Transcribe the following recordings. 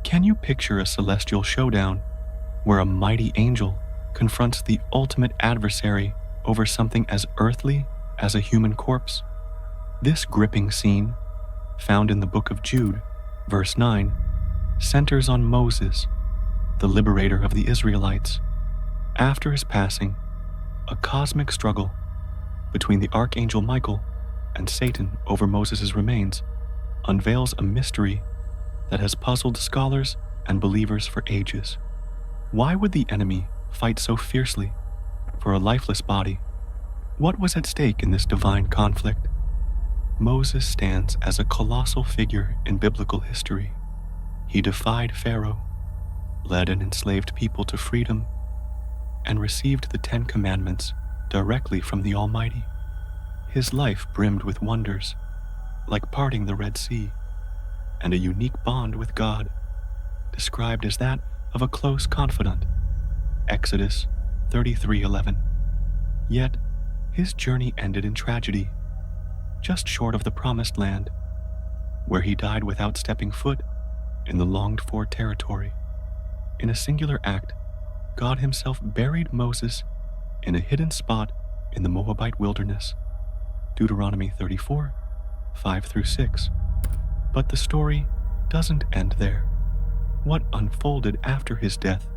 Can you picture a celestial showdown where a mighty angel confronts the ultimate adversary over something as earthly as a human corpse? This gripping scene, found in the book of Jude, verse 9, centers on Moses, the liberator of the Israelites. After his passing, a cosmic struggle between the archangel Michael and Satan over Moses' remains unveils a mystery that has puzzled scholars and believers for ages. Why would the enemy fight so fiercely for a lifeless body? What was at stake in this divine conflict? Moses stands as a colossal figure in biblical history. He defied Pharaoh, led an enslaved people to freedom, and received the 10 Commandments directly from the Almighty. His life brimmed with wonders, like parting the Red Sea, and a unique bond with God, described as that of a close confidant, Exodus 33:11. Yet, his journey ended in tragedy, just short of the Promised Land, where he died without stepping foot in the longed-for territory. In a singular act, God himself buried Moses in a hidden spot in the Moabite wilderness, Deuteronomy 34, 5-6. But the story doesn't end there. What unfolded after his death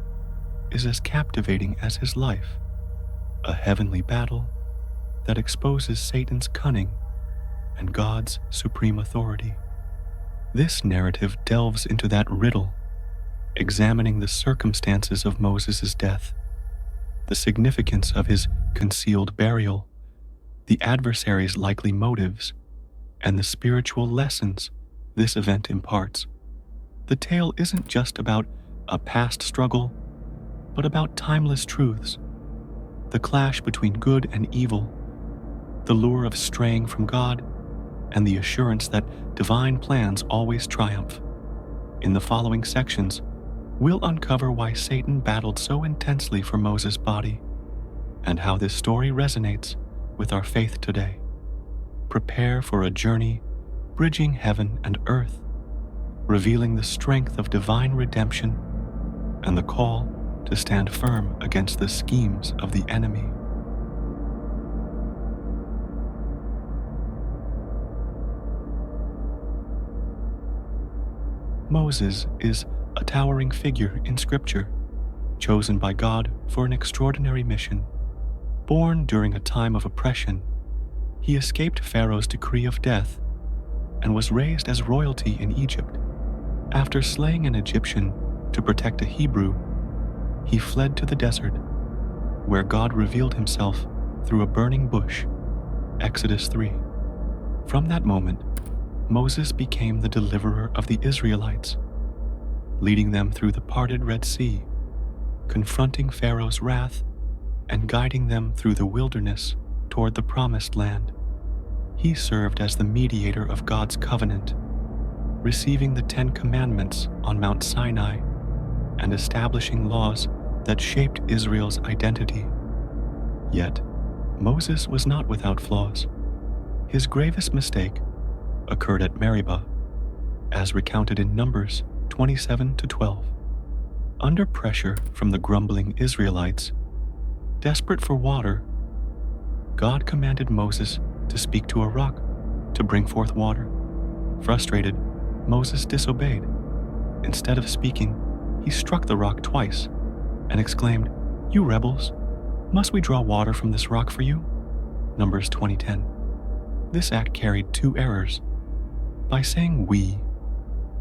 is as captivating as his life, a heavenly battle that exposes Satan's cunning and God's supreme authority. This narrative delves into that riddle, examining the circumstances of Moses' death, the significance of his concealed burial, the adversary's likely motives, and the spiritual lessons this event imparts. The tale isn't just about a past struggle, but about timeless truths, the clash between good and evil, the lure of straying from God, and the assurance that divine plans always triumph. In the following sections, we'll uncover why Satan battled so intensely for Moses' body, and how this story resonates with our faith today. Prepare for a journey bridging heaven and earth, revealing the strength of divine redemption and the call to stand firm against the schemes of the enemy. Moses is a towering figure in Scripture, chosen by God for an extraordinary mission. Born during a time of oppression, he escaped Pharaoh's decree of death and was raised as royalty in Egypt. After slaying an Egyptian to protect a Hebrew, he fled to the desert, where God revealed himself through a burning bush, Exodus 3. From that moment, Moses became the deliverer of the Israelites, leading them through the parted Red Sea, confronting Pharaoh's wrath, and guiding them through the wilderness toward the Promised Land. He served as the mediator of God's covenant, receiving the 10 Commandments on Mount Sinai and establishing laws that shaped Israel's identity. Yet, Moses was not without flaws. His gravest mistake occurred at Meribah, as recounted in Numbers 27-12. Under pressure from the grumbling Israelites, desperate for water, God commanded Moses to speak to a rock to bring forth water. Frustrated, Moses disobeyed. Instead of speaking, he struck the rock twice and exclaimed, "You rebels, must we draw water from this rock for you?" Numbers 20:10. This act carried 2 errors. By saying "we,"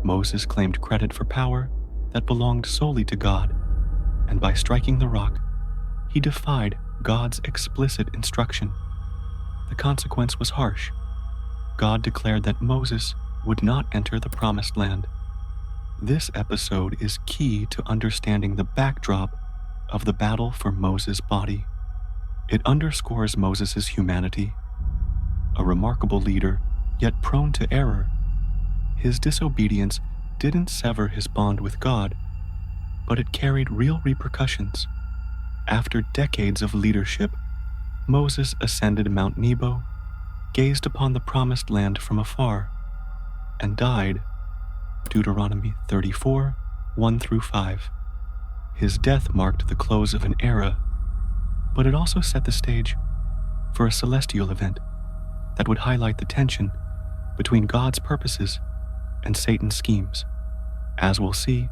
Moses claimed credit for power that belonged solely to God, and by striking the rock, he defied God's explicit instruction. The consequence was harsh. God declared that Moses would not enter the Promised Land. This episode is key to understanding the backdrop of the battle for Moses' body. It underscores Moses' humanity, a remarkable leader, yet prone to error. His disobedience didn't sever his bond with God, but it carried real repercussions. After decades of leadership, Moses ascended Mount Nebo, gazed upon the Promised Land from afar, and died, Deuteronomy 34, 1 through 5. His death marked the close of an era, but it also set the stage for a celestial event that would highlight the tension between God's purposes and Satan's schemes. As we'll see,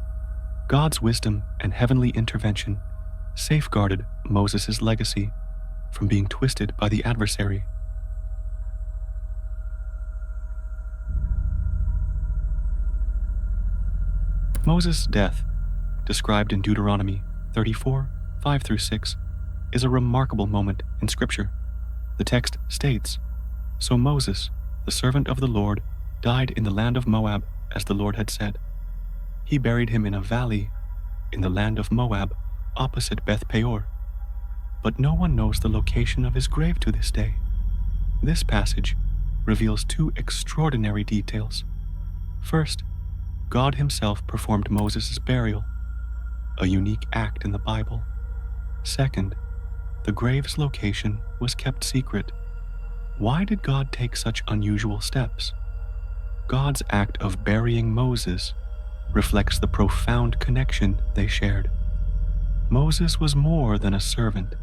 God's wisdom and heavenly intervention safeguarded Moses' legacy from being twisted by the adversary. Moses' death, described in Deuteronomy 34, 5 through 6, is a remarkable moment in Scripture. The text states, "So Moses, the servant of the Lord, died in the land of Moab as the Lord had said. He buried him in a valley in the land of Moab opposite Beth Peor. But no one knows the location of his grave to this day." This passage reveals two extraordinary details. First, God himself performed Moses' burial, a unique act in the Bible. Second, the grave's location was kept secret. Why did God take such unusual steps? God's act of burying Moses reflects the profound connection they shared. Moses was more than a servant.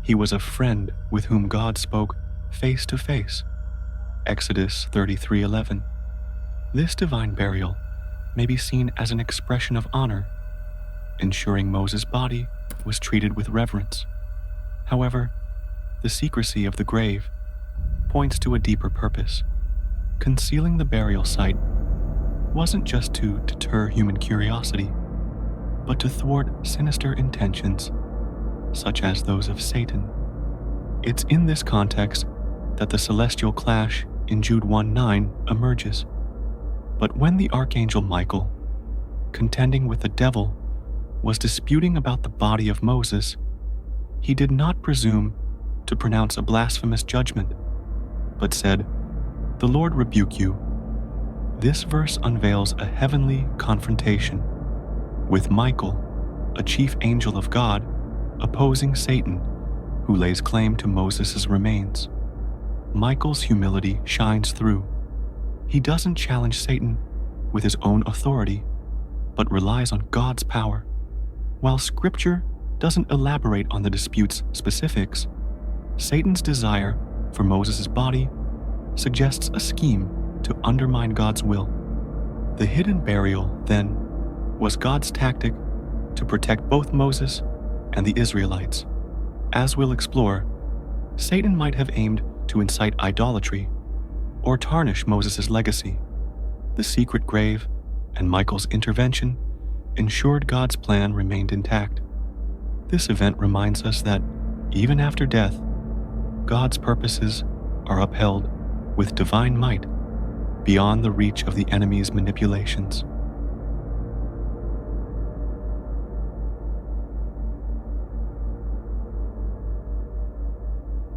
He was a friend with whom God spoke face to face. Exodus 33:11. This divine burial may be seen as an expression of honor, ensuring Moses' body was treated with reverence. However, the secrecy of the grave points to a deeper purpose. Concealing the burial site wasn't just to deter human curiosity, but to thwart sinister intentions, such as those of Satan. It's in this context that the celestial clash in Jude 1:9 emerges. But when the archangel Michael, contending with the devil, was disputing about the body of Moses, he did not presume to pronounce a blasphemous judgment, but said, "The Lord rebuke you." This verse unveils a heavenly confrontation, with Michael, a chief angel of God, opposing Satan, who lays claim to Moses' remains. Michael's humility shines through. He doesn't challenge Satan with his own authority, but relies on God's power. While Scripture doesn't elaborate on the dispute's specifics, Satan's desire for Moses' body suggests a scheme to undermine God's will. The hidden burial, then, was God's tactic to protect both Moses and the Israelites. As we'll explore, Satan might have aimed to incite idolatry or tarnish Moses' legacy. The secret grave and Michael's intervention ensured God's plan remained intact. This event reminds us that, even after death, God's purposes are upheld with divine might beyond the reach of the enemy's manipulations.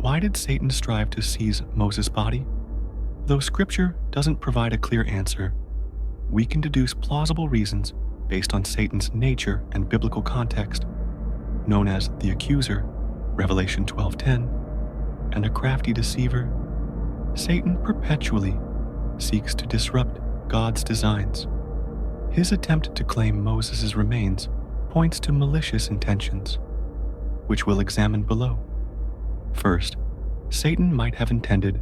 Why did Satan strive to seize Moses' body? Though Scripture doesn't provide a clear answer, we can deduce plausible reasons based on Satan's nature and biblical context, known as the accuser, Revelation 12:10, and a crafty deceiver. Satan perpetually seeks to disrupt God's designs. His attempt to claim Moses' remains points to malicious intentions, which we'll examine below. First, Satan might have intended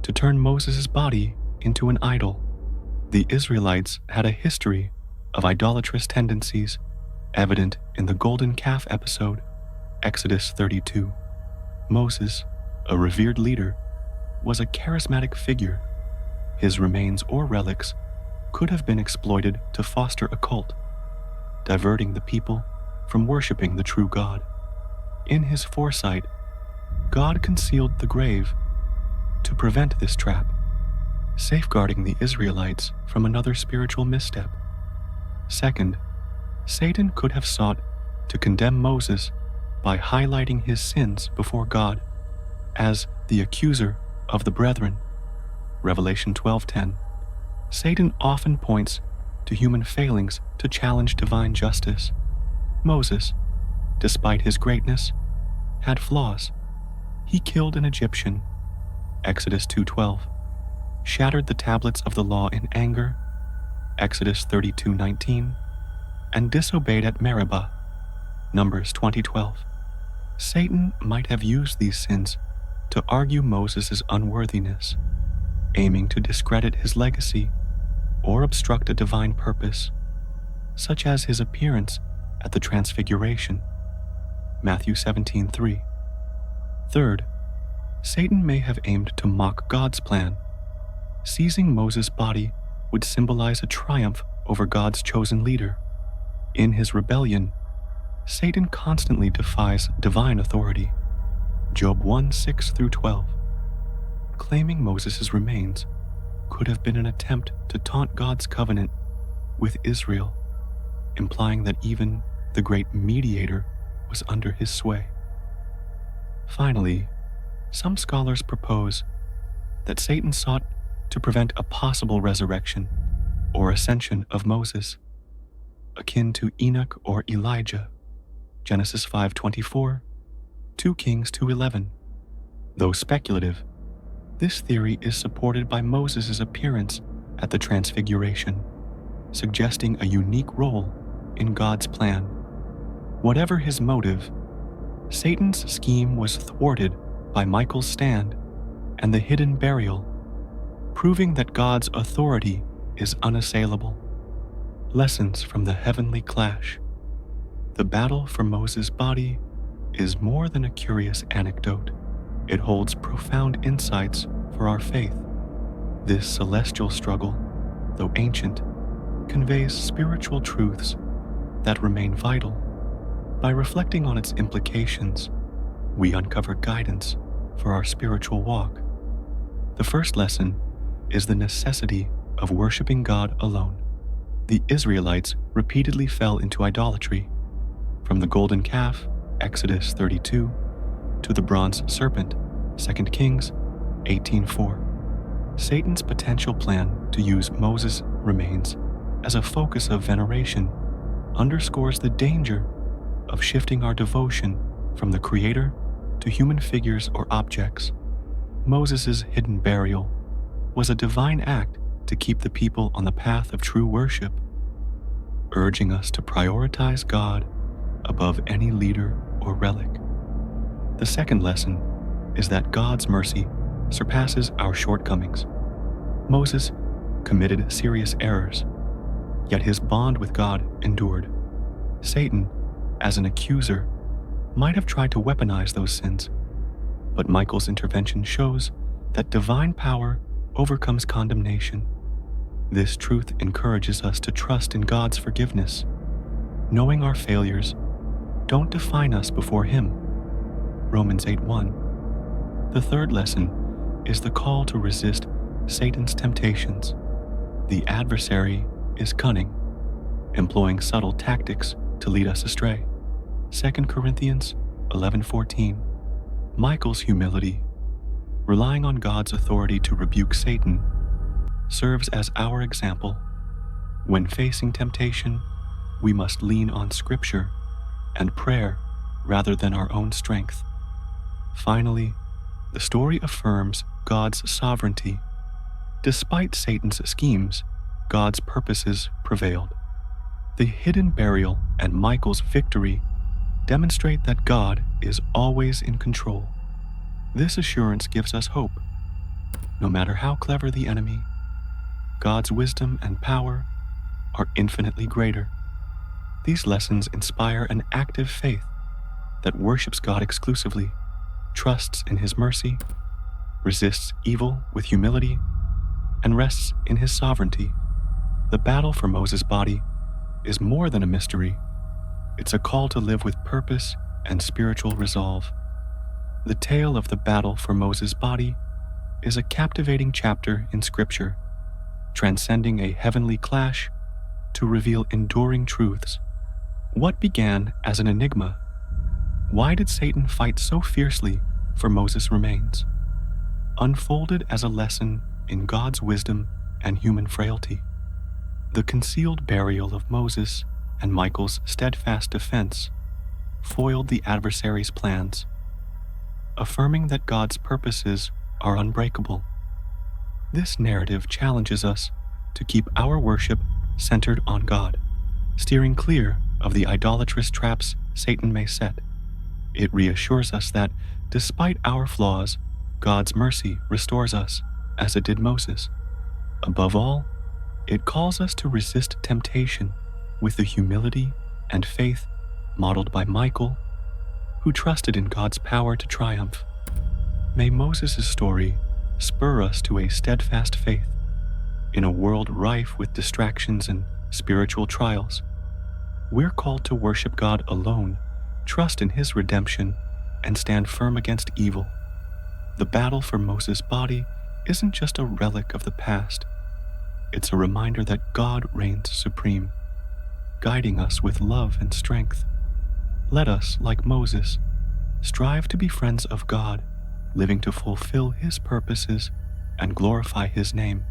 to turn Moses' body into an idol. The Israelites had a history of idolatrous tendencies, evident in the golden calf episode, Exodus 32. Moses, a revered leader, was a charismatic figure. His remains or relics could have been exploited to foster a cult, diverting the people from worshiping the true God. In his foresight, God concealed the grave to prevent this trap, safeguarding the Israelites from another spiritual misstep. Second, Satan could have sought to condemn Moses by highlighting his sins before God as the accuser of the brethren. Revelation 12:10. Satan often points to human failings to challenge divine justice. Moses, despite his greatness, had flaws. He killed an Egyptian, Exodus 2:12, shattered the tablets of the law in anger, Exodus 32:19, and disobeyed at Meribah, Numbers 20:12. Satan might have used these sins to argue Moses' unworthiness, aiming to discredit his legacy or obstruct a divine purpose, such as his appearance at the Transfiguration, Matthew 17:3. Third, Satan may have aimed to mock God's plan. Seizing Moses' body would symbolize a triumph over God's chosen leader. In his rebellion, Satan constantly defies divine authority. Job 1:6-12. Claiming Moses' remains could have been an attempt to taunt God's covenant with Israel, implying that even the great mediator was under his sway. Finally, some scholars propose that Satan sought to prevent a possible resurrection or ascension of Moses, akin to Enoch or Elijah, Genesis 5:24, 2 Kings 2:11. Though speculative, this theory is supported by Moses' appearance at the Transfiguration, suggesting a unique role in God's plan. Whatever his motive, Satan's scheme was thwarted by Michael's stand and the hidden burial, proving that God's authority is unassailable. Lessons from the heavenly clash. The battle for Moses' body is more than a curious anecdote. It holds profound insights for our faith. This celestial struggle, though ancient, conveys spiritual truths that remain vital. By reflecting on its implications, we uncover guidance for our spiritual walk. The first lesson is the necessity of worshiping God alone. The Israelites repeatedly fell into idolatry, from the golden calf, Exodus 32, to the bronze serpent, 2 Kings 18:4. Satan's potential plan to use Moses' remains as a focus of veneration underscores the danger of shifting our devotion from the Creator to human figures or objects. Moses' hidden burial was a divine act to keep the people on the path of true worship, urging us to prioritize God above any leader or relic. The second lesson is that God's mercy surpasses our shortcomings. Moses committed serious errors, yet his bond with God endured. Satan, as an accuser, might have tried to weaponize those sins, but Michael's intervention shows that divine power overcomes condemnation. This truth encourages us to trust in God's forgiveness, knowing our failures don't define us before Him. Romans 8:1. The third lesson is the call to resist Satan's temptations. The adversary is cunning, employing subtle tactics to lead us astray. 2 Corinthians 11:14. Michael's humility, relying on God's authority to rebuke Satan, serves as our example. When facing temptation, we must lean on Scripture and prayer rather than our own strength. Finally, the story affirms God's sovereignty. Despite Satan's schemes, God's purposes prevailed. The hidden burial and Michael's victory demonstrate that God is always in control. This assurance gives us hope. No matter how clever the enemy, God's wisdom and power are infinitely greater. These lessons inspire an active faith that worships God exclusively, trusts in His mercy, resists evil with humility, and rests in His sovereignty. The battle for Moses' body is more than a mystery. It's a call to live with purpose and spiritual resolve. The tale of the battle for Moses' body is a captivating chapter in Scripture, transcending a heavenly clash to reveal enduring truths. What began as an enigma? Why did Satan fight so fiercely for Moses' remains? Unfolded as a lesson in God's wisdom and human frailty. The concealed burial of Moses and Michael's steadfast defense foiled the adversary's plans, affirming that God's purposes are unbreakable. This narrative challenges us to keep our worship centered on God, steering clear of the idolatrous traps Satan may set. It reassures us that, despite our flaws, God's mercy restores us, as it did Moses. Above all, it calls us to resist temptation with the humility and faith modeled by Michael, who trusted in God's power to triumph. May Moses' story spur us to a steadfast faith in a world rife with distractions and spiritual trials. We're called to worship God alone, trust in His redemption, and stand firm against evil. The battle for Moses' body isn't just a relic of the past. It's a reminder that God reigns supreme, guiding us with love and strength. Let us, like Moses, strive to be friends of God, living to fulfill His purposes and glorify His name.